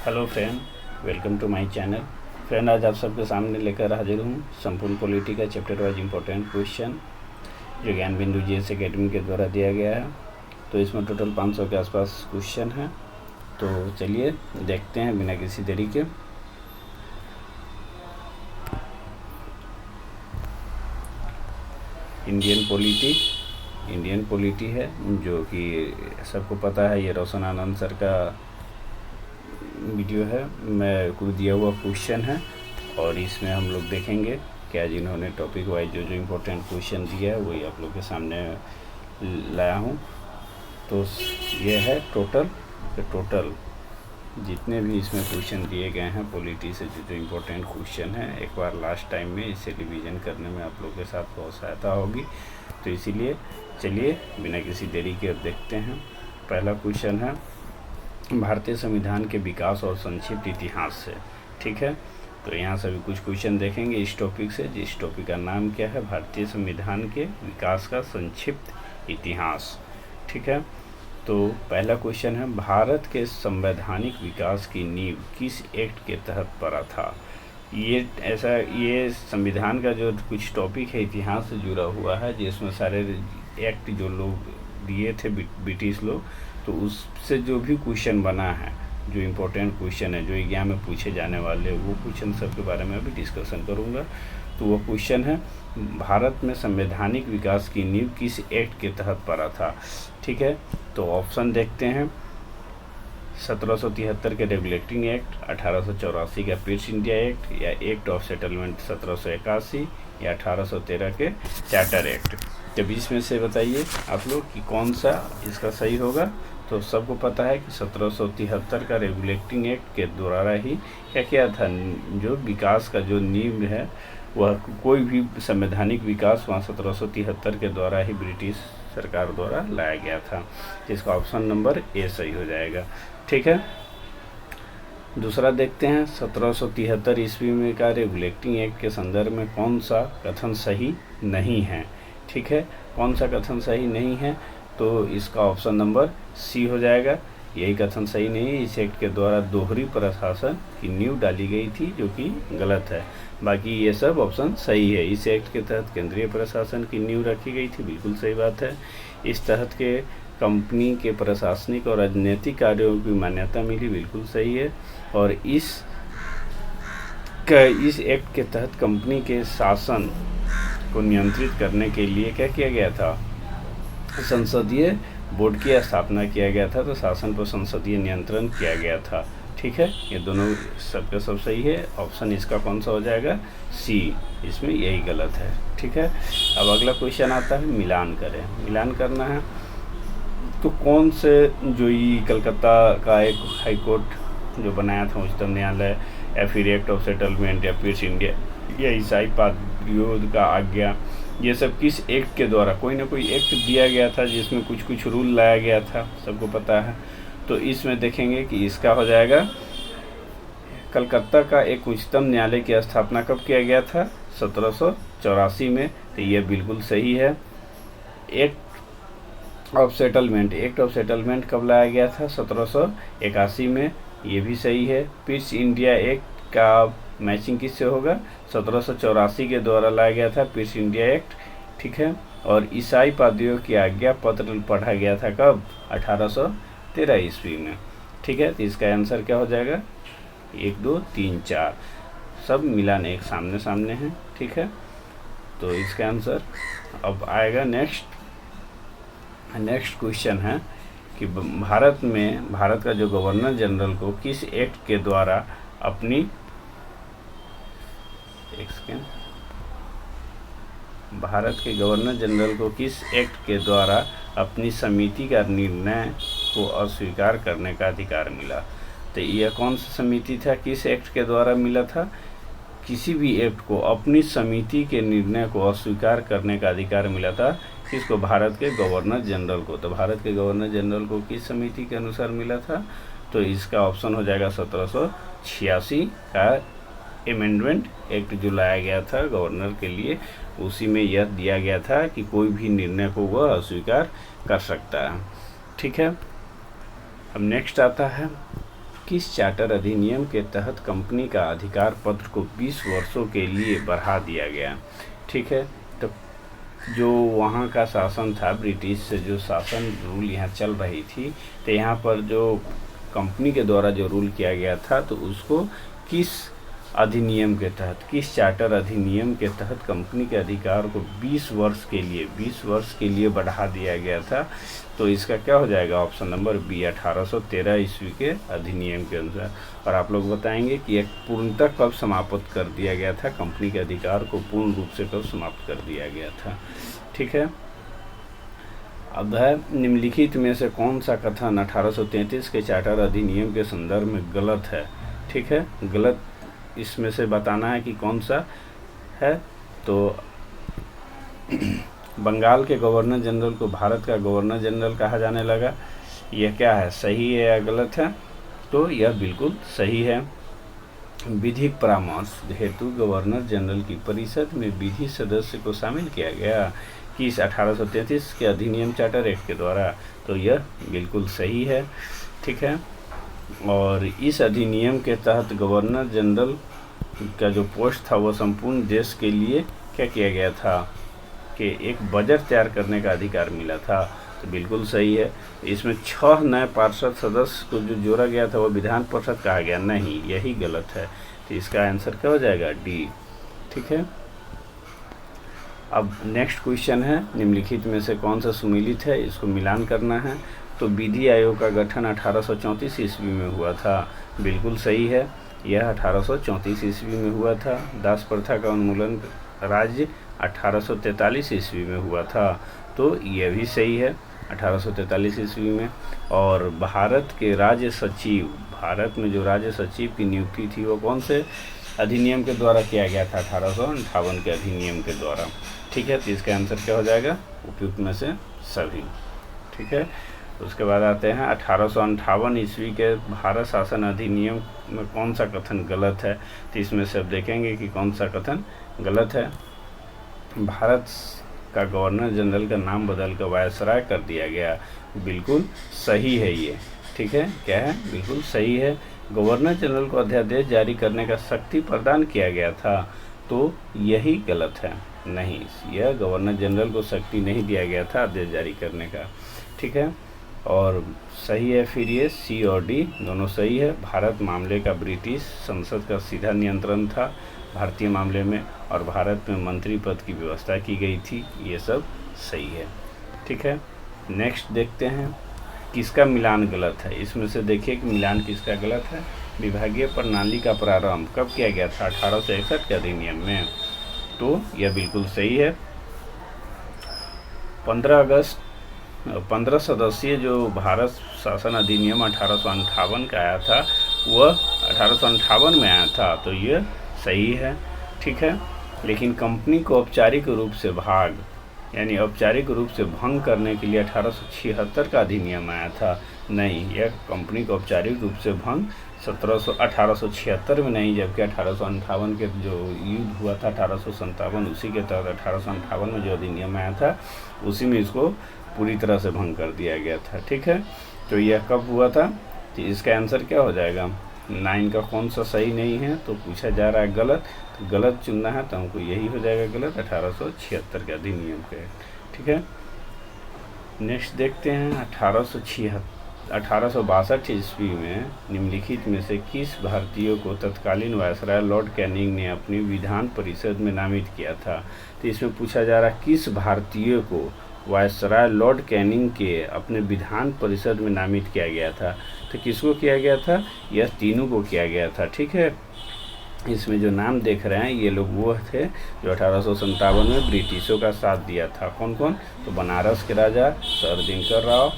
Hello friend, welcome to my channel. Friend, आज आप सबके सामने लेकर हाजिर हूँ संपूर्ण पॉलिटी का चैप्टर वाइज इम्पोर्टेंट क्वेश्चन जो ज्ञान बिंदु जीएस एकेडमी के द्वारा दिया गया है। तो इसमें टोटल 500 के आसपास क्वेश्चन है। तो चलिए देखते हैं बिना किसी देरी के। इंडियन पॉलिटी है जो कि सबको पता है। ये रोशन आनंद सर का वीडियो है, मैं को दिया हुआ क्वेश्चन है और इसमें हम लोग देखेंगे क्या जिन्होंने टॉपिक वाइज जो इम्पोर्टेंट क्वेश्चन दिया है वही आप लोग के सामने लाया हूँ। तो ये है टोटल जितने भी इसमें क्वेश्चन दिए गए हैं पॉलिटी से जो इम्पोर्टेंट क्वेश्चन है, एक बार लास्ट टाइम में इसे रिवीजन करने में आप लोग के साथ बहुत सहायता होगी। तो इसीलिए चलिए बिना किसी देरी के अब देखते हैं। पहला क्वेश्चन है भारतीय संविधान के विकास और संक्षिप्त इतिहास से। ठीक है, तो यहाँ से भी कुछ क्वेश्चन देखेंगे इस टॉपिक से, जिस टॉपिक का नाम क्या है, भारतीय संविधान के विकास का संक्षिप्त इतिहास। ठीक है, तो पहला क्वेश्चन है भारत के संवैधानिक विकास की नींव किस एक्ट के तहत पड़ा था। ये संविधान का जो कुछ टॉपिक है इतिहास से जुड़ा हुआ है, जिसमें सारे एक्ट जो लोग दिए थे ब्रिटिश लोग, तो उससे जो भी क्वेश्चन बना है, जो इम्पोर्टेंट क्वेश्चन है जो एग्जाम में पूछे जाने वाले, वो क्वेश्चन सब के बारे में अभी डिस्कशन करूँगा। तो वो क्वेश्चन है भारत में संवैधानिक विकास की नींव किस एक्ट के तहत पड़ा था। ठीक है, तो ऑप्शन देखते हैं। 1773 के रेगुलेटिंग एक्ट, 1884 का पीस इंडिया एक्ट, या एक्ट ऑफ सेटलमेंट 1781, या 1813 के चार्टर एक्ट। जब इसमें से बताइए आप लोग कि कौन सा इसका सही होगा। तो सबको पता है कि 1773 का रेगुलेटिंग एक्ट के द्वारा ही क्या किया था, जो विकास का जो नींव है वह कोई भी संवैधानिक विकास वहाँ 1773 के द्वारा ही ब्रिटिश सरकार द्वारा लाया गया था, जिसका ऑप्शन नंबर ए सही हो जाएगा। ठीक है, दूसरा देखते हैं 1773 ईस्वी में का रेगुलेटिंग एक्ट के संदर्भ में कौन सा कथन सही नहीं है। ठीक है, कौन सा कथन सही नहीं है, तो इसका ऑप्शन नंबर सी हो जाएगा। यही कथन सही नहीं है, इस एक्ट के द्वारा दोहरी प्रशासन की नींव डाली गई थी, जो कि गलत है। बाकी ये सब ऑप्शन सही है। इस एक्ट के तहत केंद्रीय प्रशासन की नींव रखी गई थी, बिल्कुल सही बात है। इस तहत के कंपनी के प्रशासनिक और राजनीतिक कार्यों की मान्यता मिली, बिल्कुल सही है। और इस एक्ट के तहत कंपनी के शासन को नियंत्रित करने के लिए क्या किया गया था, संसदीय बोर्ड की स्थापना किया गया था। तो शासन पर संसदीय नियंत्रण किया गया था। ठीक है, ये दोनों सबका सब सही है। ऑप्शन इसका कौन सा हो जाएगा, सी, इसमें यही गलत है। ठीक है, अब अगला क्वेश्चन आता है मिलान करें। मिलान करना है तो कौन से जो ये कलकत्ता का एक हाई कोर्ट जो बनाया था उच्चतम न्यायालय, या फिर एक्ट ऑफ सेटलमेंट, या फिर इंडिया, या ईसाई पादरियों का आज्ञा, ये सब किस एक्ट के द्वारा, कोई ना कोई एक्ट दिया गया था जिसमें कुछ रूल लाया गया था, सबको पता है। तो इसमें देखेंगे कि इसका हो जाएगा कलकत्ता का एक उच्चतम न्यायालय की स्थापना कब किया गया था, 1784 में। तो ये बिल्कुल सही है। एक्ट ऑफ सेटलमेंट कब लाया गया था, 1781 में, ये भी सही है। पीस इंडिया एक्ट का मैचिंग किससे होगा, 1784 के द्वारा लाया गया था पीस इंडिया एक्ट। ठीक है, और ईसाई पादरियों की आज्ञा पत्र पढ़ा गया था कब, 1813 ईस्वी में। ठीक है, तो इसका आंसर क्या हो जाएगा, 1 2 3 4 सब मिलान एक सामने सामने हैं। ठीक है, तो इसका आंसर अब आएगा। नेक्स्ट क्वेश्चन है कि भारत का जो गवर्नर जनरल को किस एक्ट के द्वारा अपनी भारत के गवर्नर जनरल को किस एक्ट के द्वारा अपनी समिति का निर्णय को अस्वीकार करने का अधिकार मिला। तो यह कौन सा समिति था, किस एक्ट के द्वारा मिला था, किसी भी एक्ट को अपनी समिति के निर्णय को अस्वीकार करने का अधिकार मिला था किसको, भारत के गवर्नर जनरल को। तो भारत के गवर्नर जनरल को किस समिति के अनुसार मिला था, तो इसका ऑप्शन हो जाएगा 1786 का अमेंडमेंट एक्ट जो लाया गया था गवर्नर के लिए, उसी में यह दिया गया था कि कोई भी निर्णय को वह अस्वीकार कर सकता है। ठीक है, अब नेक्स्ट आता है किस चार्टर अधिनियम के तहत कंपनी का अधिकार पत्र को 20 वर्षों के लिए बढ़ा दिया गया? ठीक है, तो जो वहाँ का शासन था, ब्रिटिश से जो शासन रूल यहाँ चल रही थी, तो यहाँ पर जो कंपनी के द्वारा जो रूल किया गया था, तो उसको किस अधिनियम के तहत, किस चार्टर अधिनियम के तहत कंपनी के अधिकार को 20 वर्ष के लिए बढ़ा दिया गया था? तो इसका क्या हो जाएगा? ऑप्शन नंबर बी, 1813 ईस्वी के अधिनियम के अनुसार। और आप लोग बताएंगे कि एक पूर्णतः कब समाप्त कर दिया गया था, कंपनी के अधिकार को पूर्ण रूप से कब समाप्त कर दिया गया था? ठीक है। अब है, निम्नलिखित में से कौन सा कथन 1833 के चार्टर अधिनियम के संदर्भ में गलत है? ठीक है, गलत इसमें से बताना है कि कौन सा है। तो बंगाल के गवर्नर जनरल को भारत का गवर्नर जनरल कहा जाने लगा, यह क्या है, सही है या गलत है? तो यह बिल्कुल सही है। विधिक परामर्श हेतु गवर्नर जनरल की परिषद में विधि सदस्य को शामिल किया गया कि इस 1833 के अधिनियम चार्टर एक्ट के द्वारा, तो यह बिल्कुल सही है। ठीक है। और इस अधिनियम के तहत गवर्नर जनरल का जो पोस्ट था, वो संपूर्ण देश के लिए क्या किया गया था कि एक बजट तैयार करने का अधिकार मिला था। तो बिल्कुल सही है। इसमें 6 नए पार्षद सदस्य को जो जोड़ा गया था, वो विधान परिषद कहा गया, नहीं, यही गलत है। तो इसका आंसर क्या हो जाएगा? डी। ठीक है। अब नेक्स्ट क्वेश्चन है, निम्नलिखित में से कौन सा सुमेलित है, इसको मिलान करना है। तो विधि आयोग का गठन 1834 ईस्वी में हुआ था, बिल्कुल सही है, यह 1834 ईस्वी में हुआ था। दास प्रथा का उन्मूलन राज्य 1843 ईस्वी में हुआ था, तो यह भी सही है, 1843 ईस्वी में। और भारत के राज्य सचिव, भारत में जो राज्य सचिव की नियुक्ति थी, वो कौन से अधिनियम के द्वारा किया गया था? 1858 के अधिनियम के द्वारा। ठीक है, तो इसका आंसर क्या हो जाएगा? उपयुक्त में से सभी। ठीक है। उसके बाद आते हैं 1858 ईस्वी के भारत शासन अधिनियम में कौन सा कथन गलत है? तो इसमें से अब देखेंगे कि कौन सा कथन गलत है। भारत का गवर्नर जनरल का नाम बदल कर वायसराय कर दिया गया, बिल्कुल सही है ये। ठीक है, क्या है? बिल्कुल सही है। गवर्नर जनरल को अध्यादेश जारी करने का शक्ति प्रदान किया गया था, तो यही गलत है, नहीं, यह गवर्नर जनरल को शक्ति नहीं दिया गया था आदेश जारी करने का। ठीक है, और सही है फिर ये सी और डी दोनों सही है। भारत मामले का ब्रिटिश संसद का सीधा नियंत्रण था भारतीय मामले में, और भारत में मंत्री पद की व्यवस्था की गई थी, ये सब सही है। ठीक है, नेक्स्ट देखते हैं किसका मिलान गलत है। इसमें से देखिए कि मिलान किसका गलत है। विभागीय प्रणाली का प्रारंभ कब किया गया था? 1861 के अधिनियम में, तो यह बिल्कुल सही है। 15 सदस्यीय जो भारत शासन अधिनियम 1858 का आया था, वह 1858 में आया था, तो यह सही है। ठीक है, लेकिन कंपनी को औपचारिक रूप से यानी औपचारिक रूप से भंग करने के लिए 1876 का अधिनियम आया था, नहीं, यह कंपनी को औपचारिक रूप से भंग 1876 में नहीं, जबकि 1858 के जो युद्ध हुआ था 1857, उसी के तहत 1858 में जो अधिनियम आया था, उसी में इसको पूरी तरह से भंग कर दिया गया था। ठीक है, तो यह कब हुआ था? तो इसका आंसर क्या हो जाएगा? 9 का कौन सा सही नहीं है, तो पूछा जा रहा है गलत, तो गलत चुनना है, तो हमको यही हो जाएगा गलत, 1876 के अधिनियम के। ठीक है, नेक्स्ट देखते हैं 1862 ईस्वी में निम्नलिखित में से किस भारतीय को तत्कालीन वायसराय लॉर्ड कैनिंग ने अपनी विधान परिषद में नामित किया था? तो इसमें पूछा जा रहा है किस भारतीय को वायसराय लॉर्ड कैनिंग के अपने विधान परिषद में नामित किया गया था? तो किसको किया गया था? यह तीनों को किया गया था। ठीक है, इसमें जो नाम देख रहे हैं ये लोग वो थे जो 1857 में ब्रिटिशों का साथ दिया था। कौन कौन? तो बनारस के राजा सर दिनकर राव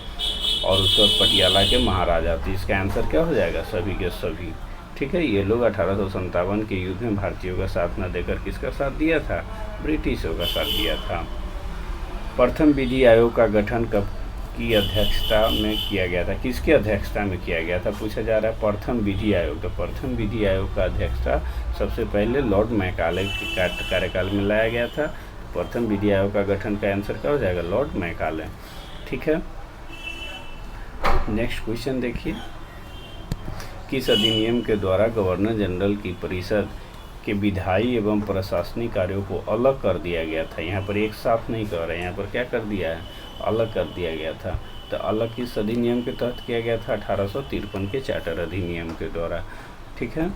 और उसके बाद पटियाला के महाराजा। तो इसका आंसर क्या हो जाएगा? सभी के सभी। ठीक है, ये लोग 1857 के युद्ध में भारतीयों का साथ न देकर किसका साथ दिया था? ब्रिटिशों का साथ दिया था। प्रथम विधि आयोग का गठन कब की अध्यक्षता में किया गया था? किसकी अध्यक्षता में किया गया था पूछा जा रहा है। प्रथम विधि आयोग, तो प्रथम विधि आयोग का अध्यक्षता सबसे पहले लॉर्ड मैकाले के कार्यकाल में लाया गया था। प्रथम विधि आयोग का गठन का आंसर क्या हो जाएगा? Lord Macaulay. ठीक है, नेक्स्ट क्वेश्चन देखिए, किस अधिनियम के द्वारा गवर्नर जनरल की परिषद के विधायी एवं प्रशासनिक कार्यों को अलग कर दिया गया था। यहाँ पर एक साथ नहीं कर रहे हैं, यहाँ पर क्या कर दिया है, अलग कर दिया गया था। तो अलग किस अधिनियम के तहत किया गया था, 1853 के चार्टर अधिनियम के द्वारा। ठीक है।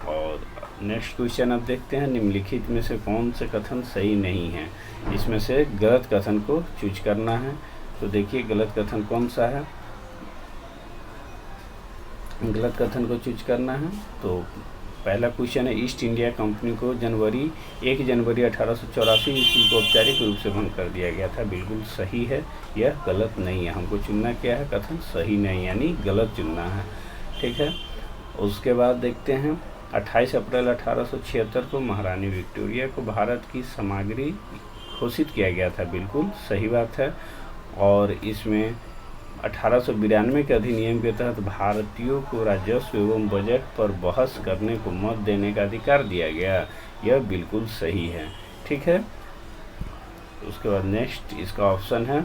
और नेक्स्ट क्वेश्चन अब देखते हैं, निम्नलिखित में से कौन से कथन सही नहीं है। इसमें से गलत कथन को चूज करना है। तो देखिए गलत कथन कौन सा है, गलत कथन को चूज करना है। तो पहला क्वेश्चन है, ईस्ट इंडिया कंपनी को 1 जनवरी 1884 ईस्वी को औपचारिक रूप से भंग कर दिया गया था। बिल्कुल सही है, यह गलत नहीं है। हमको चुनना क्या है, कथन सही नहीं, यानी गलत चुनना है। ठीक है। उसके बाद देखते हैं, 28 अप्रैल 1876 को महारानी विक्टोरिया को भारत की सामग्री घोषित किया गया था। बिल्कुल सही बात है। और इसमें 1892 के अधिनियम के तहत भारतीयों को राजस्व एवं बजट पर बहस करने को मत देने का अधिकार दिया गया। यह बिल्कुल सही है। ठीक है। उसके बाद नेक्स्ट इसका ऑप्शन है,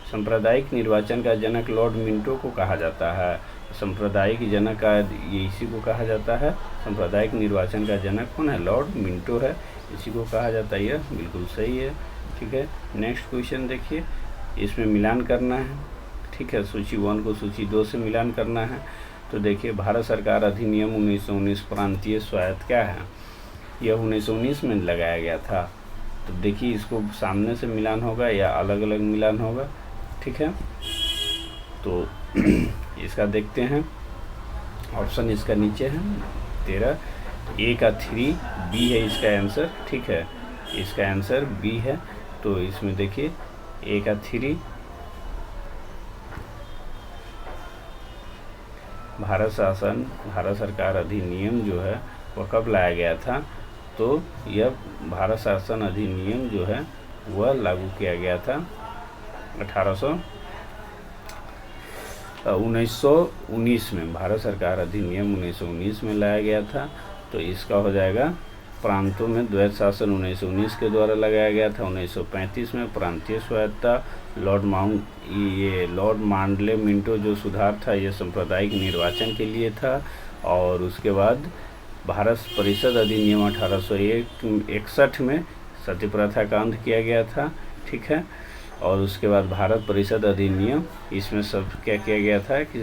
सांप्रदायिक निर्वाचन का जनक लॉर्ड मिंटो को कहा जाता है। सांप्रदायिक जनक का ये इसी को कहा जाता है। सांप्रदायिक निर्वाचन का जनक कौन है, लॉर्ड मिंटो है, इसी को कहा जाता है। यह बिल्कुल सही है। ठीक है। नेक्स्ट क्वेश्चन देखिए, इसमें मिलान करना है। ठीक है। सूची 1 को सूची 2 से मिलान करना है। तो देखिए, भारत सरकार अधिनियम 1919 प्रांतीय स्वायत्त क्या है, यह 1919 में लगाया गया था। तो देखिए इसको सामने से मिलान होगा या अलग अलग मिलान होगा। ठीक है। तो इसका देखते हैं, ऑप्शन इसका नीचे है 13, ए का 3, बी है इसका आंसर। ठीक है। इसका आंसर बी है। तो इसमें देखिए ए का 3, भारत सरकार अधिनियम जो है वह कब लाया गया था। तो यह भारत शासन अधिनियम जो है वह लागू किया गया था 1919 में। भारत सरकार अधिनियम 1919 में लाया गया था। तो इसका हो जाएगा, प्रांतों में द्वैत शासन 1919 के द्वारा लगाया गया था। 1935 में प्रांतीय स्वायत्तता, लॉर्ड मांडले मिंटो जो सुधार था यह सांप्रदायिक निर्वाचन के लिए था। और उसके बाद भारत परिषद अधिनियम 1861 में सती प्रथा का अंत किया गया था। ठीक है। और उसके बाद भारत परिषद अधिनियम, इसमें सब क्या किया गया था कि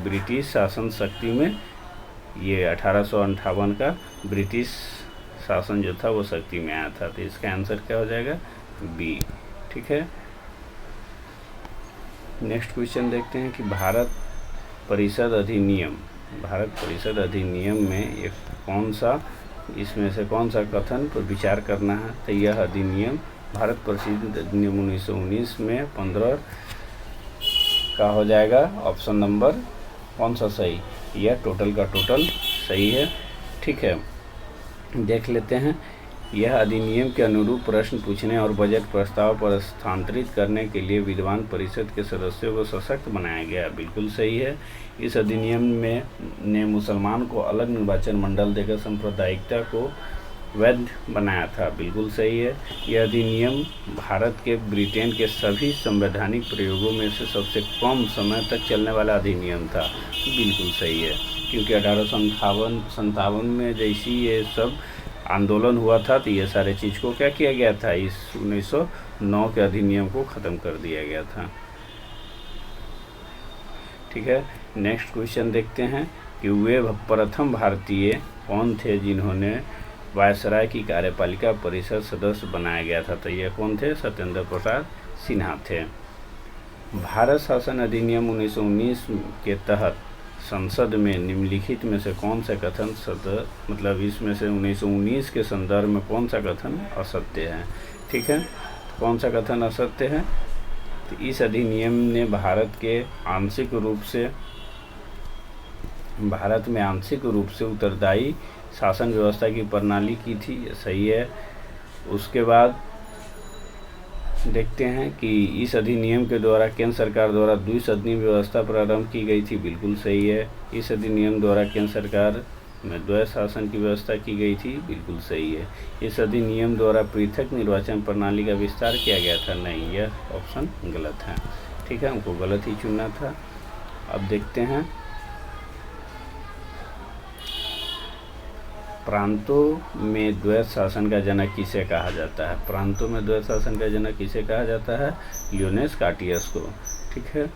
ब्रिटिश शासन शक्ति में ये 1858 का ब्रिटिश शासन जो था वो शक्ति में आया था। तो इसका आंसर क्या हो जाएगा, बी। ठीक है। नेक्स्ट क्वेश्चन देखते हैं कि भारत परिषद अधिनियम में एक कौन सा, इसमें से कौन सा कथन पर विचार करना है। तो यह अधिनियम भारत परिषद अधिनियम 1919 में 15 का हो जाएगा ऑप्शन नंबर कौन सा सही, यह टोटल का टोटल सही है। ठीक है। देख लेते हैं, यह अधिनियम के अनुरूप प्रश्न पूछने और बजट प्रस्ताव पर स्थानांतरित करने के लिए विद्वान परिषद के सदस्यों को सशक्त बनाया गया। बिल्कुल सही है। इस अधिनियम ने मुसलमान को अलग निर्वाचन मंडल देकर सांप्रदायिकता को वैध बनाया था। बिल्कुल सही है। यह अधिनियम भारत के ब्रिटेन के सभी संवैधानिक प्रयोगों में से सबसे कम समय तक चलने वाला अधिनियम था। बिल्कुल सही है, क्योंकि 1857 में जैसी ये सब आंदोलन हुआ था तो ये सारे चीज़ को क्या किया गया था, इस 1909 के अधिनियम को ख़त्म कर दिया गया था। ठीक है। नेक्स्ट क्वेश्चन देखते हैं कि वे प्रथम भारतीय कौन थे जिन्होंने वायसराय की कार्यपालिका परिषद सदस्य बनाया गया था। तो ये कौन थे, सत्येंद्र प्रसाद सिन्हा थे। भारत शासन अधिनियम 1919 के तहत संसद में निम्नलिखित में से कौन सा कथन मतलब इसमें से 1919 के संदर्भ में कौन सा कथन असत्य है। ठीक है। कौन सा कथन असत्य है, तो इस अधिनियम ने भारत में आंशिक रूप से उत्तरदायी शासन व्यवस्था की प्रणाली की थी। ये सही है। उसके बाद देखते हैं कि इस अधिनियम के द्वारा केंद्र सरकार द्वारा द्विसदनीय व्यवस्था प्रारंभ की गई थी। बिल्कुल सही है। इस अधिनियम द्वारा केंद्र सरकार में द्वैध शासन की व्यवस्था की गई थी, बिल्कुल सही है। इस अधिनियम द्वारा पृथक निर्वाचन प्रणाली का विस्तार किया गया था, नहीं, यह ऑप्शन गलत है। ठीक है, हमको गलत ही चुनना था। अब देखते हैं प्रांतों में द्वैध शासन का जनक किसे कहा जाता है। प्रांतों में द्वैध शासन का जनक किसे कहा जाता है, लियोनेस कार्टियस को। ठीक है,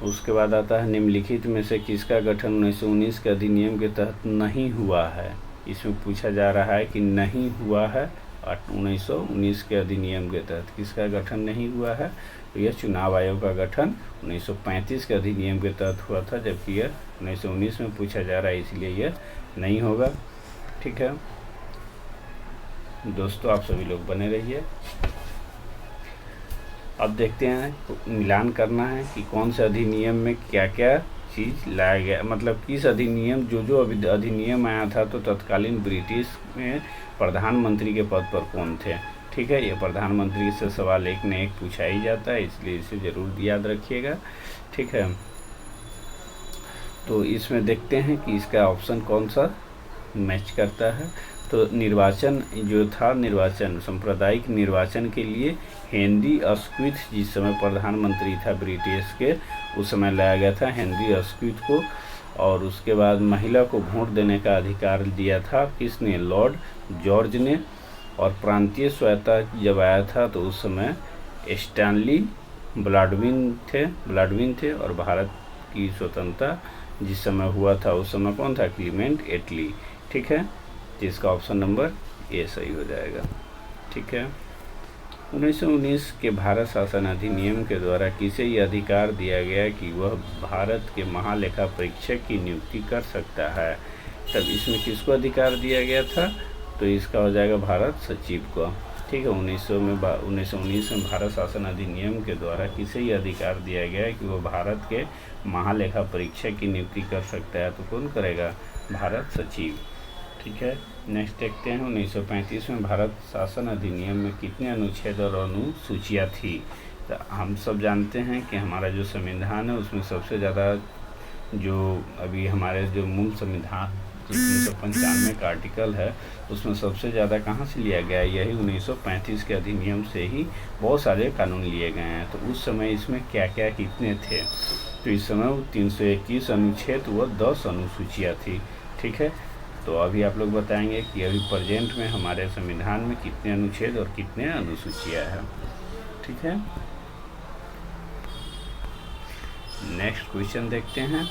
उसके बाद आता है निम्नलिखित में से किसका गठन 1919 के अधिनियम के तहत नहीं हुआ है। इसमें पूछा जा रहा है कि नहीं हुआ है 1919 के अधिनियम के तहत किसका गठन नहीं हुआ है। तो यह चुनाव आयोग का गठन 1935 के अधिनियम के तहत हुआ था, जबकि यह 1919 में पूछा जा रहा है, इसलिए यह नहीं होगा। ठीक है दोस्तों, आप सभी लोग बने रहिए। अब देखते हैं, मिलान करना है कि कौन से अधिनियम में क्या क्या चीज़ लाया गया, मतलब किस अधिनियम जो अधिनियम आया था तो तत्कालीन ब्रिटिश में प्रधानमंत्री के पद पर कौन थे। ठीक है, ये प्रधानमंत्री से सवाल एक न एक पूछा ही जाता है, इसलिए इसे ज़रूर याद रखिएगा। ठीक है, तो इसमें देखते हैं कि इसका ऑप्शन कौन सा मैच करता है। तो निर्वाचन जो था, निर्वाचन सांप्रदायिक निर्वाचन के लिए हेनरी अस्क्विथ जिस समय प्रधानमंत्री था ब्रिटिश के, उस समय लाया गया था हेनरी अस्क्विथ को। और उसके बाद महिला को वोट देने का अधिकार दिया था किसने, लॉर्ड जॉर्ज ने। और प्रांतीय स्वायत्ता जब आया था तो उस समय स्टैनली ब्लडविन थे। और भारत की स्वतंत्रता जिस समय हुआ था उस समय कौन था, क्लीमेंट एटली। ठीक है, जिसका ऑप्शन नंबर ए सही हो जाएगा। ठीक है, 1919 के भारत शासन अधिनियम के द्वारा किसे यह अधिकार दिया गया कि वह भारत के महालेखा परीक्षक की नियुक्ति कर सकता है। तब इसमें किसको अधिकार दिया गया था, तो इसका हो जाएगा भारत सचिव को। ठीक है, 1919 में भारत शासन अधिनियम के द्वारा किसे यह अधिकार दिया गया है कि वह भारत के महालेखा परीक्षक की नियुक्ति कर सकता है, तो कौन करेगा, भारत सचिव। ठीक है, नेक्स्ट देखते हैं 1935 में भारत शासन अधिनियम में कितने अनुच्छेद और अनुसूचियाँ थी। तो हम सब जानते हैं कि हमारा जो संविधान है उसमें सबसे ज़्यादा जो अभी हमारे जो मूल संविधान 1995 का आर्टिकल है उसमें सबसे ज़्यादा कहाँ से लिया गया है, यही 1935 के अधिनियम से ही बहुत सारे कानून लिए गए हैं। तो उस समय इसमें क्या क्या कितने थे, तो इस समय 321 अनुच्छेद व 10 अनुसूचियाँ थी। ठीक है, तो अभी आप लोग बताएंगे कि अभी प्रेजेंट में हमारे संविधान में कितने अनुच्छेद और कितने अनुसूचियाँ हैं। ठीक है, नेक्स्ट क्वेश्चन देखते हैं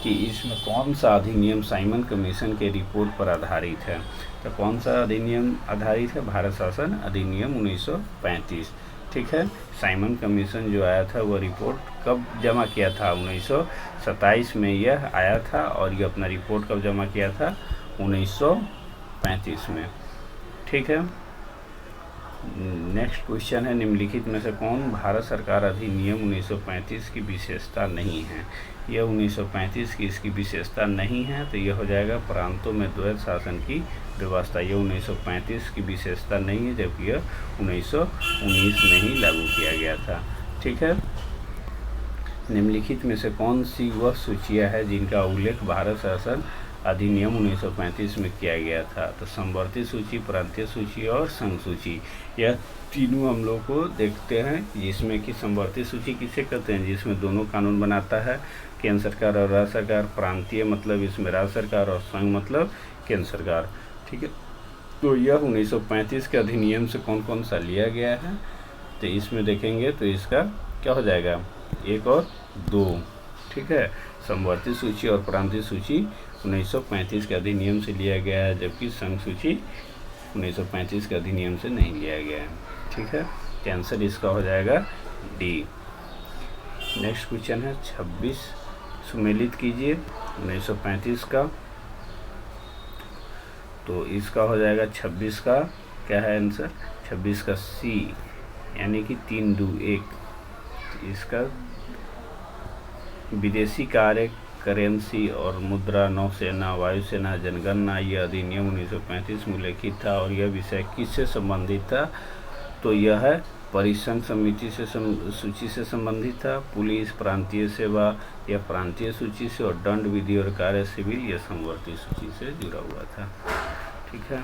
कि इसमें कौन सा अधिनियम साइमन कमीशन के रिपोर्ट पर आधारित है। तो कौन सा अधिनियम आधारित है, भारत शासन अधिनियम 1935। ठीक है, साइमन कमीशन जो आया था वो रिपोर्ट कब जमा किया था, 1927 में यह आया था। और ये अपना रिपोर्ट कब जमा किया था, 1935 में। ठीक है, नेक्स्ट क्वेश्चन है निम्नलिखित में से कौन भारत सरकार अधिनियम 1935 की विशेषता नहीं है। यह 1935 की इसकी विशेषता नहीं है, तो यह हो जाएगा प्रांतों में द्वैध शासन की व्यवस्था। यह 1935 की विशेषता नहीं है, जबकि यह 1919 में ही लागू किया गया था। ठीक है, निम्नलिखित में से कौन सी वह सूचियाँ है जिनका उल्लेख भारत शासन अधिनियम 1935 में किया गया था। तो समवर्ती सूची, प्रांतीय सूची और संघ सूची, यह तीनों हम लोग को देखते हैं। जिसमें कि समवर्ती सूची किसे कहते हैं, जिसमें दोनों कानून बनाता है केंद्र सरकार और राज्य सरकार। प्रांतीय मतलब इसमें राज्य सरकार और संघ मतलब केंद्र सरकार। ठीक है, तो यह 1935 के अधिनियम से कौन कौन सा लिया गया है, तो इसमें देखेंगे तो इसका क्या हो जाएगा, 1 और 2। ठीक है, समवर्ती सूची और प्रांतीय सूची 1935 के अधिनियम से लिया गया है, जबकि संघ सूची 1935 के अधिनियम से नहीं लिया गया है। ठीक है, आंसर इसका हो जाएगा डी। नेक्स्ट क्वेश्चन है 26 सुमेलित कीजिए 1935 का। तो इसका हो जाएगा 26 का क्या है आंसर, 26 का सी, यानी कि 3, 2, 1। इसका विदेशी कार्य, करेंसी और मुद्रा, नौसेना, वायुसेना, जनगणना, यह अधिनियम 1935 में उल्लेखित था। और यह विषय किससे संबंधित था, तो यह है परिसंघ समिति से सूची से संबंधित था, पुलिस, प्रांतीय सेवा या प्रांतीय सूची से, और दंड, विधि और कार्य सिविल या समवर्ती सूची से जुड़ा हुआ था। ठीक है,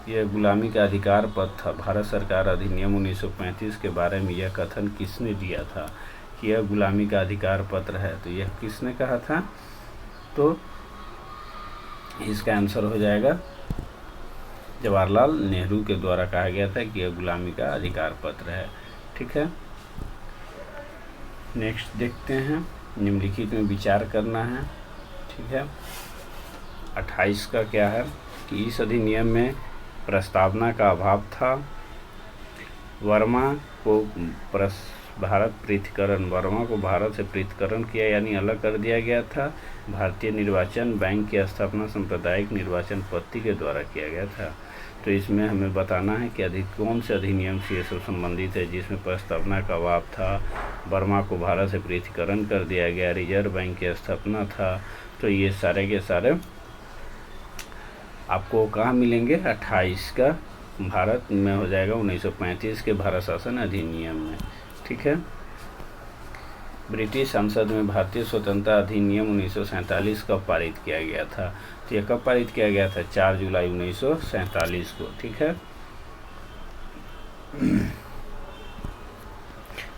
यह गुलामी का अधिकार पद था। भारत सरकार अधिनियम 1935 के बारे में यह कथन किसने दिया था कि यह गुलामी का अधिकार पत्र है? तो यह किसने कहा था? तो इसका आंसर हो जाएगा जवाहरलाल नेहरू के द्वारा कहा गया था कि यह गुलामी का अधिकार पत्र है। ठीक है, नेक्स्ट देखते हैं, निम्नलिखित में विचार करना है। ठीक है, 28 का क्या है कि इस अधिनियम में प्रस्तावना का अभाव था। वर्मा को वर्मा को भारत से पृथक्करण किया यानी अलग कर दिया गया था। भारतीय निर्वाचन बैंक की स्थापना सांप्रदायिक निर्वाचन पद्धति के द्वारा किया गया था। तो इसमें हमें बताना है कि कौन से अधिनियम से ये सब संबंधित है जिसमें प्रस्तावना का अभाव था, वर्मा को भारत से पृथक्करण कर दिया गया, रिजर्व बैंक की स्थापना था। तो ये सारे के सारे आपको कहाँ मिलेंगे? 28 का भारत में हो जाएगा 1935 के भारत शासन अधिनियम में। ठीक है, ब्रिटिश संसद में भारतीय स्वतंत्रता अधिनियम 1947 कब पारित किया गया था? तो यह कब पारित किया गया था? 4 जुलाई 1947 को। ठीक है,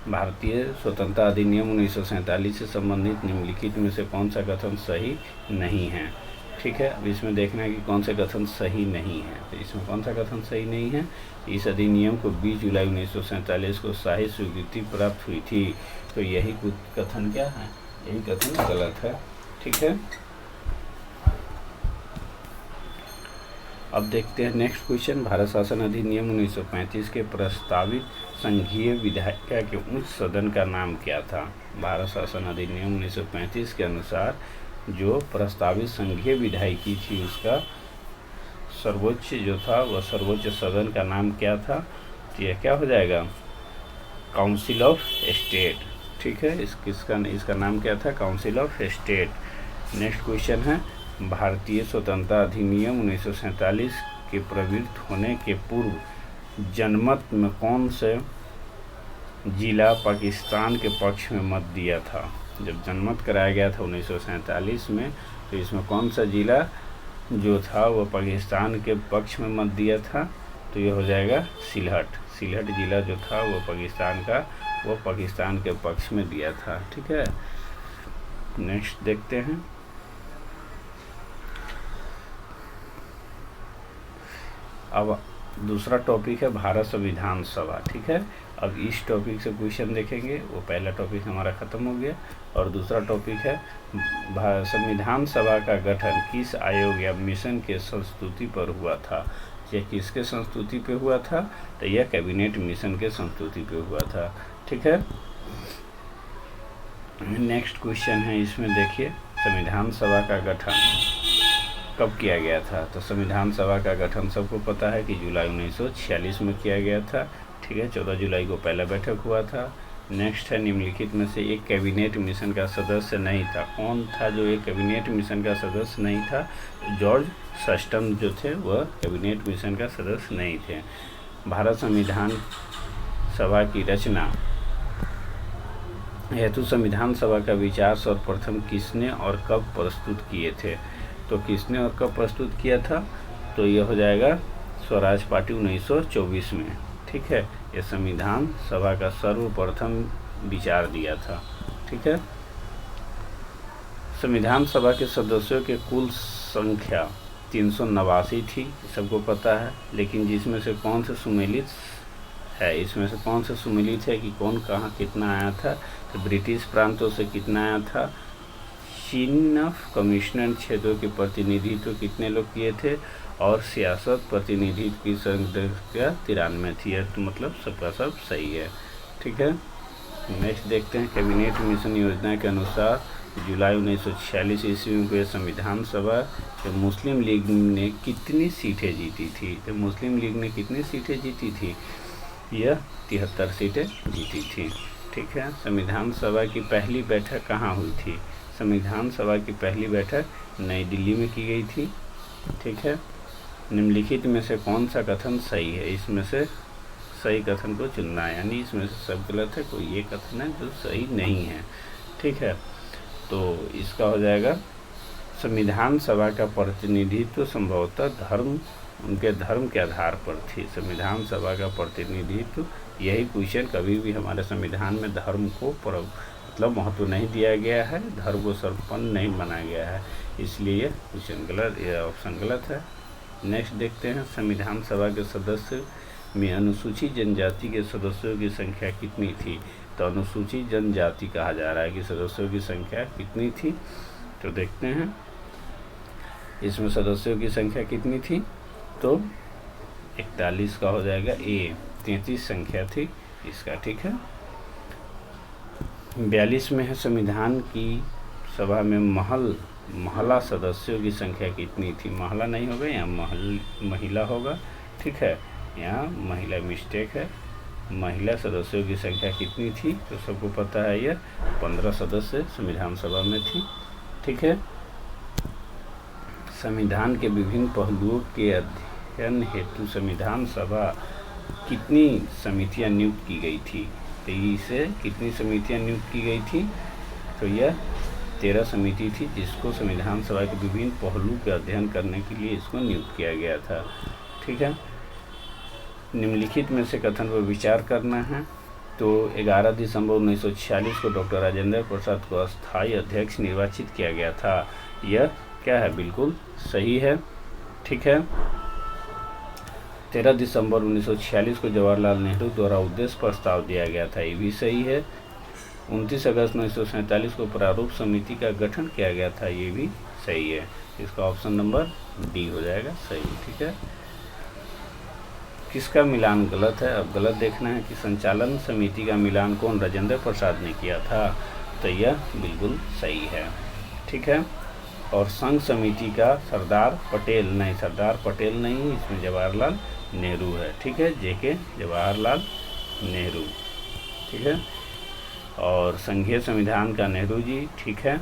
भारतीय स्वतंत्रता अधिनियम 1947 से संबंधित निम्नलिखित में से कौन सा कथन सही नहीं है? ठीक है, अब इसमें देखना है कि कौन से कथन सही नहीं है। तो इसमें कौन सा कथन सही नहीं है? इस अधिनियम को 20 जुलाई 1947 को शाही स्वीकृति प्राप्त हुई थी। तो यही कुछ कथन क्या है? यही कथन गलत है। ठीक है, अब देखते हैं नेक्स्ट क्वेश्चन। भारत शासन अधिनियम 1935 के प्रस्तावित संघीय विधायिका के उच्च सदन का नाम क्या था? भारत शासन अधिनियम 1935 के अनुसार जो प्रस्तावित संघीय विधायिकी थी उसका सर्वोच्च जो था वह सर्वोच्च सदन का नाम क्या था? तो यह क्या हो जाएगा? Council of state. ठीक है, इसका नाम क्या था? Council of state. Next question है, भारतीय स्वतंत्रता अधिनियम 1947 के प्रवृत्त होने के पूर्व जनमत में कौन से जिला पाकिस्तान के पक्ष में मत दिया था? जब जनमत कराया गया था 1947 में, तो इसमें कौन सा जिला जो था वह पाकिस्तान के पक्ष में मत दिया था? तो यह हो जाएगा सिलहट। सिलहट जिला जो था वो पाकिस्तान के पक्ष में दिया था। ठीक है, नेक्स्ट देखते हैं। अब दूसरा टॉपिक है भारत संविधान सभा। ठीक है, अब इस टॉपिक से क्वेश्चन देखेंगे। वो पहला टॉपिक हमारा ख़त्म हो गया और दूसरा टॉपिक है संविधान सभा का गठन किस आयोग या मिशन के संस्तुति पर हुआ था? यह किसके संस्तुति पे हुआ था? तो यह कैबिनेट मिशन के संस्तुति पे हुआ था। ठीक है, नेक्स्ट क्वेश्चन है, इसमें देखिए संविधान सभा का गठन कब किया गया था? तो संविधान सभा का गठन सबको पता है कि जुलाई 1946 में किया गया था। ठीक है, 14 जुलाई को पहला बैठक हुआ था। नेक्स्ट है, निम्नलिखित में से एक कैबिनेट मिशन का सदस्य नहीं था। कौन था जो एक कैबिनेट मिशन का सदस्य नहीं था? जॉर्ज सस्टन जो थे वह कैबिनेट मिशन का सदस्य नहीं थे। भारत संविधान सभा की रचना हेतु संविधान सभा का विचार सर्वप्रथम किसने और कब प्रस्तुत किए थे? तो किसने और कब प्रस्तुत किया था? तो यह हो जाएगा स्वराज पार्टी 1924 में। ठीक है, यह संविधान सभा का सर्वप्रथम विचार दिया था। ठीक है, संविधान सभा के सदस्यों के कुल संख्या 389 थी, सबको पता है। लेकिन जिसमें से कौन से सुमेलित है, इसमें से कौन से सुमेलित है कि कौन कहाँ कितना आया था? तो ब्रिटिश प्रांतों से कितना आया था? चीन ऑफ कमिश्नर क्षेत्रों के प्रतिनिधित्व कितने लोग किए थे? और सियासत प्रतिनिधित्व की संख्या 93 थी। तो मतलब सबका सब सही है। ठीक है, नेक्स्ट देखते हैं, कैबिनेट मिशन योजना के अनुसार जुलाई 1946 ईस्वी में संविधान सभा के मुस्लिम लीग ने कितनी सीटें जीती थी? तो मुस्लिम लीग ने कितनी सीटें जीती थी? यह 73 सीटें जीती थी। ठीक है, संविधान सभा की पहली बैठक कहाँ हुई थी? संविधान सभा की पहली बैठक नई दिल्ली में की गई थी। ठीक है, निम्नलिखित में से कौन सा कथन सही है? इसमें से सही कथन को चुनना है, यानी इसमें से सब गलत है, कोई ये कथन है जो सही नहीं है। ठीक है, तो इसका हो जाएगा संविधान सभा का प्रतिनिधित्व संभवतः धर्म, उनके धर्म के आधार पर थी। संविधान सभा का प्रतिनिधित्व, यही क्वेश्चन, कभी भी हमारे संविधान में धर्म को मतलब महत्व नहीं दिया गया है, धर्म को सर्वोपरि नहीं माना गया है, इसलिए यह क्वेश्चन गलत, यह ऑप्शन गलत है। नेक्स्ट देखते हैं, संविधान सभा के सदस्य में अनुसूचित जनजाति के सदस्यों की संख्या कितनी थी? तो अनुसूचित जनजाति कहा जा रहा है कि सदस्यों की संख्या कितनी थी, तो देखते हैं इसमें सदस्यों की संख्या कितनी थी, तो 41 का हो जाएगा ए, 33 संख्या थी इसका। ठीक है, 42 में है संविधान की सभा में महिला सदस्यों की संख्या कितनी थी? महिला नहीं होगा, यहाँ महिला होगा। ठीक है, यहाँ महिला मिस्टेक है, महिला सदस्यों की संख्या कितनी थी? तो सबको पता है यह 15 सदस्य संविधान सभा में थी। ठीक है, संविधान के विभिन्न पहलुओं के अध्ययन हेतु संविधान सभा कितनी समितियां नियुक्त की गई थी? तो इसे कितनी समितियां नियुक्त की गई थी? तो यह 13 समिति थी जिसको संविधान सभा के विभिन्न पहलू के अध्ययन करने के लिए इसको नियुक्त किया गया था। ठीक है, निम्नलिखित में से कथन पर विचार करना है। तो 11 दिसंबर 1946 को डॉक्टर राजेंद्र प्रसाद को अस्थायी अध्यक्ष निर्वाचित किया गया था। यह क्या है? बिल्कुल सही है। ठीक है, 13 दिसंबर 1946 को जवाहरलाल नेहरू द्वारा उद्देश्य प्रस्ताव दिया गया था, ये भी सही है। 29 अगस्त 1947 को प्रारूप समिति का गठन किया गया था, ये भी सही है। इसका ऑप्शन नंबर डी हो जाएगा सही। ठीक है, किसका मिलान गलत है? अब गलत देखना है कि संचालन समिति का मिलान कौन? राजेंद्र प्रसाद ने किया था, तो यह बिल्कुल सही है। ठीक है, और संघ समिति का सरदार पटेल नहीं, इसमें जवाहरलाल नेहरू है। ठीक है, जेके जवाहरलाल नेहरू। ठीक है, और संघीय संविधान का नेहरू जी। ठीक है,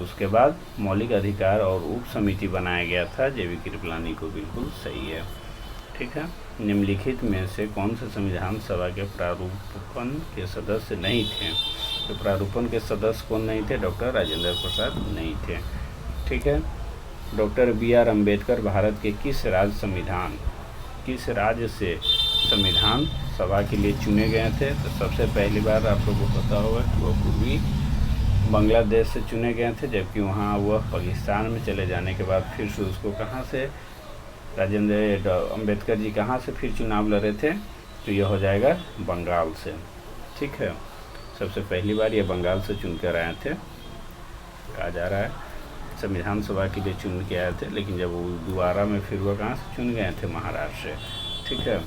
उसके बाद मौलिक अधिकार और उप समिति बनाया गया था, जेवी कृपलानी को, बिल्कुल सही है। ठीक है, निम्नलिखित में से कौन से संविधान सभा के प्रारूपण के सदस्य नहीं थे? तो प्रारूपण के सदस्य कौन नहीं थे? डॉक्टर राजेंद्र प्रसाद नहीं थे। ठीक है, डॉक्टर BR अम्बेडकर भारत के किस राज्य से संविधान सभा के लिए चुने गए थे? तो सबसे पहली बार आप लोगों को पता होगा कि वो पूर्वी बांग्लादेश से चुने गए थे, जबकि वहाँ वह पाकिस्तान में चले जाने के बाद फिर से उसको कहाँ से राजेंद्र अम्बेडकर जी कहाँ से फिर चुनाव लड़े थे? तो यह हो जाएगा बंगाल से। ठीक है, सबसे पहली बार ये बंगाल से चुन कर आए थे, कहा जा रहा है संविधान सभा के लिए चुन के आए थे, लेकिन जब वो दोबारा में फिर वह कहाँ से चुन गए थे? महाराष्ट्र से। ठीक है,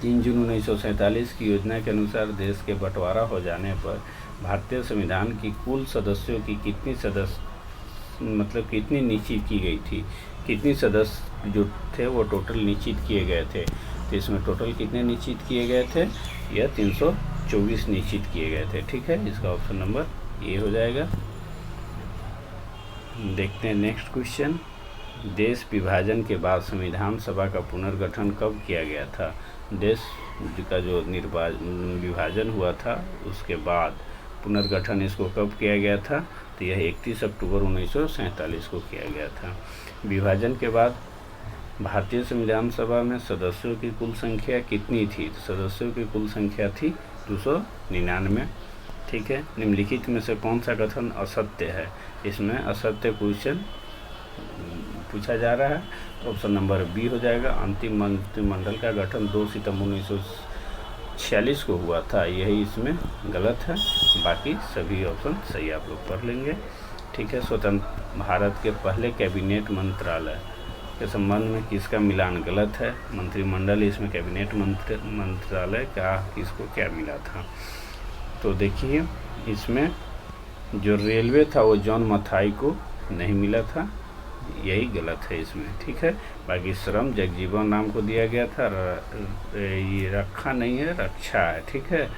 3 जून 1947 की योजना के अनुसार देश के बंटवारा हो जाने पर भारतीय संविधान की कुल सदस्यों की कितनी निश्चित की गई थी? कितनी सदस्य जो थे वो टोटल निश्चित किए गए थे? तो इसमें टोटल कितने निश्चित किए गए थे? यह 324 निश्चित किए गए थे। ठीक है, इसका ऑप्शन नंबर ए हो जाएगा। देखते हैं नेक्स्ट क्वेश्चन, देश विभाजन के बाद संविधान सभा का पुनर्गठन कब किया गया था? देश का जो विभाजन हुआ था उसके बाद पुनर्गठन इसको कब किया गया था? तो यह 31 अक्टूबर 1947 को किया गया था। विभाजन के बाद भारतीय संविधान सभा में सदस्यों की कुल संख्या कितनी थी? तो सदस्यों की कुल संख्या थी 299। ठीक है, निम्नलिखित में से कौन सा कथन असत्य है? इसमें असत्य क्वेश्चन पूछा जा रहा है, तो ऑप्शन नंबर बी हो जाएगा। अंतिम मंत्रिमंडल का गठन 2 सितंबर 1946 को हुआ था, यही इसमें गलत है, बाकी सभी ऑप्शन सही आप लोग पढ़ लेंगे। ठीक है, स्वतंत्र भारत के पहले कैबिनेट मंत्रालय के संबंध में किसका मिलान गलत है? मंत्रिमंडल, इसमें कैबिनेट मंत्रालय का किसको क्या मिला था? तो देखिए, इसमें जो रेलवे था वो जॉन मथाई को नहीं मिला था, यही गलत है इसमें। ठीक है, बाकी श्रम जगजीवन राम को दिया गया था, ये रखा नहीं है, रक्षा है। ठीक है,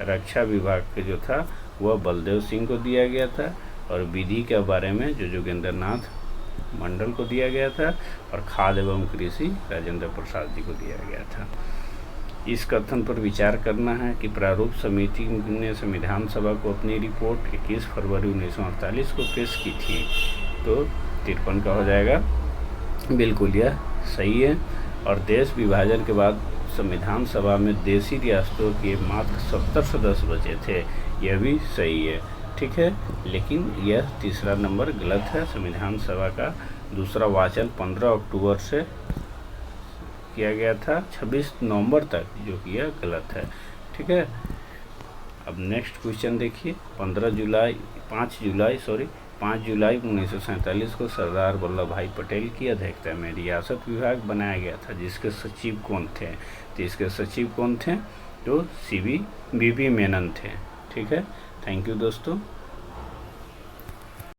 रक्षा विभाग के जो था वह बलदेव सिंह को दिया गया था, और विधि के बारे में जो जोगेंद्र नाथ मंडल को दिया गया था, और खाद्य एवं कृषि राजेंद्र प्रसाद जी को दिया गया था। इस कथन पर विचार करना है कि प्रारूप समिति ने संविधान सभा को अपनी रिपोर्ट 21 फरवरी 1948 को पेश की थी। तो 53 का हो जाएगा। बिल्कुल यह सही है। और देश विभाजन के बाद संविधान सभा में देशी रियासतों के मात्र 70 सदस्य बचे थे, यह भी सही है। ठीक है, लेकिन यह तीसरा नंबर गलत है। संविधान सभा का दूसरा वाचन 15 अक्टूबर से किया गया था 26 नवंबर तक, जो कि यह गलत है। ठीक है, अब नेक्स्ट क्वेश्चन देखिए। 5 जुलाई 1947 को सरदार वल्लभ भाई पटेल की अध्यक्षता में रियासत विभाग बनाया गया था, जिसके सचिव कौन थे? तो इसके सचिव कौन थे? तो बीबी मेनन थे। ठीक है, थैंक यू दोस्तों।